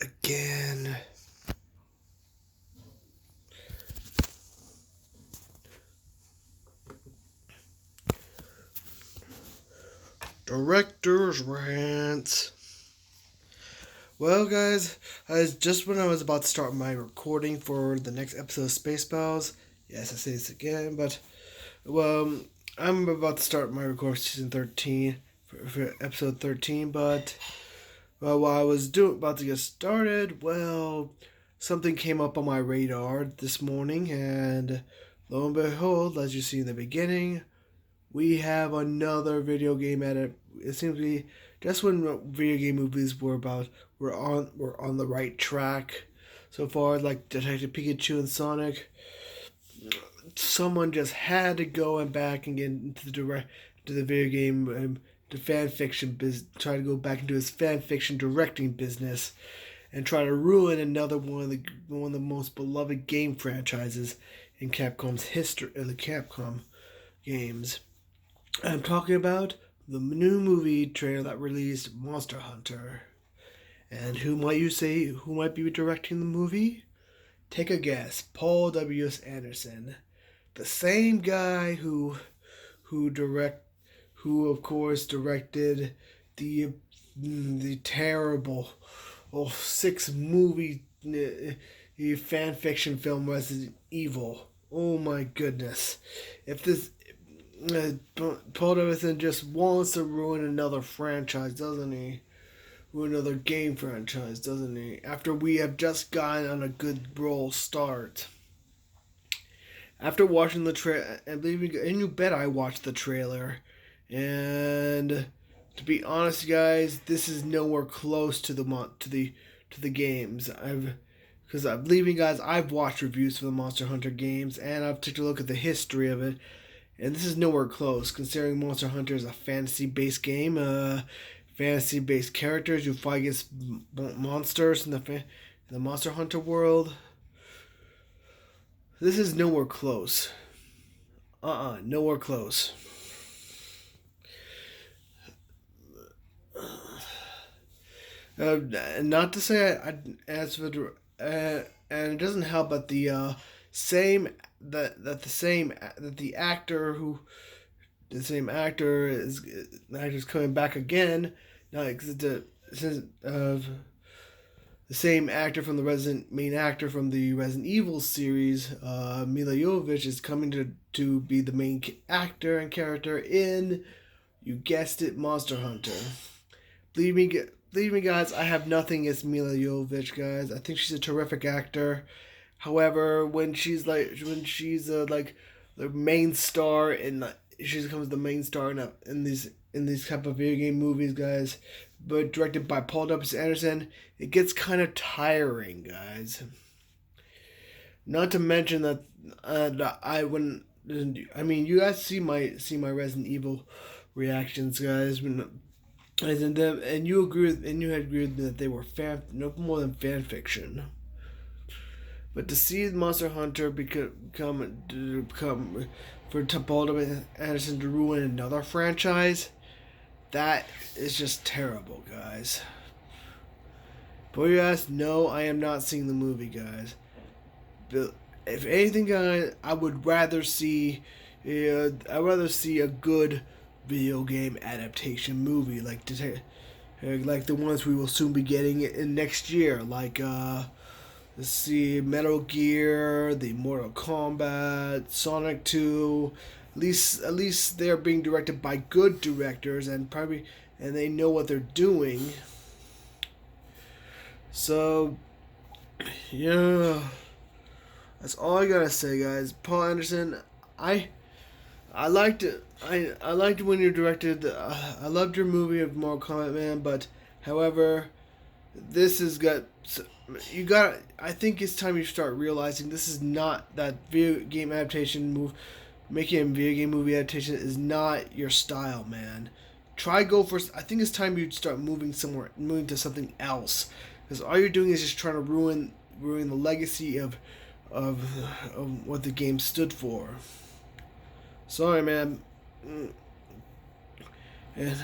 again. Director's Rants. Well, guys, just when I was about to start my recording for the next episode of Spaceballs. Yes, I say this again, but well, I'm about to start my record season 13 for episode 13. But while I was about to get started, well, something came up on my radar this morning, and lo and behold, as you see in the beginning, we have another video game edit. It seems to be just when video game movies we're on the right track so far, like Detective Pikachu and Sonic. Someone just had to go and back and get into the video game to fan fiction try to go back into his fan fiction directing business and try to ruin another one of the most beloved game franchises in Capcom's history, the Capcom games. I'm talking about the new movie trailer that released, Monster Hunter. And who might be directing the movie? Take a guess. Paul W. Anderson. The same guy who of course directed the terrible 6 movie fan fiction film Resident Evil. Oh my goodness. If this Paul W. just wants to ruin another franchise, doesn't he? Ruin another game franchise, doesn't he? After we have just gotten on a good roll start. After watching the trailer, and you bet I watched the trailer, and to be honest, guys, this is nowhere close to the games. I've watched reviews for the Monster Hunter games, and I've taken a look at the history of it. And this is nowhere close, considering Monster Hunter is a fantasy-based game. Fantasy-based characters. You fight against monsters in the Monster Hunter world. This is nowhere close. Nowhere close. Not to say and it doesn't help that the actor's coming back again. The same actor from the main actor from the Resident Evil series, Mila Jovovich, is coming to be the main actor and character in, you guessed it, Monster Hunter. Believe me, guys, I have nothing against Mila Jovovich, guys. I think she's a terrific actor. However, when she's the main star she becomes the main star in these type of video game movies, guys, but directed by Paul W. Anderson, it gets kind of tiring, guys. Not to mention that you guys see my Resident Evil reactions, guys, and you had agreed that they were no more than fan fiction. But to see Monster Hunter become for Paul W. Anderson to ruin another franchise, that is just terrible, guys. But you guys, no, I am not seeing the movie, guys. But if anything, guys, I would rather see a good video game adaptation movie like the ones we will soon be getting in next year, like let's see, Metal Gear, the Mortal Kombat, Sonic 2. At least they're being directed by good directors and they know what they're doing. So yeah, that's all I gotta say, guys. Paul Anderson, I liked it. I liked when you directed. I loved your movie of Mortal Kombat, man. But however, this has got. I think it's time you start realizing this is not that video game adaptation move. Making a video game movie adaptation is not your style, man. I think it's time you start moving to something else, because all you're doing is just trying to ruin the legacy of what the game stood for. Sorry, man. And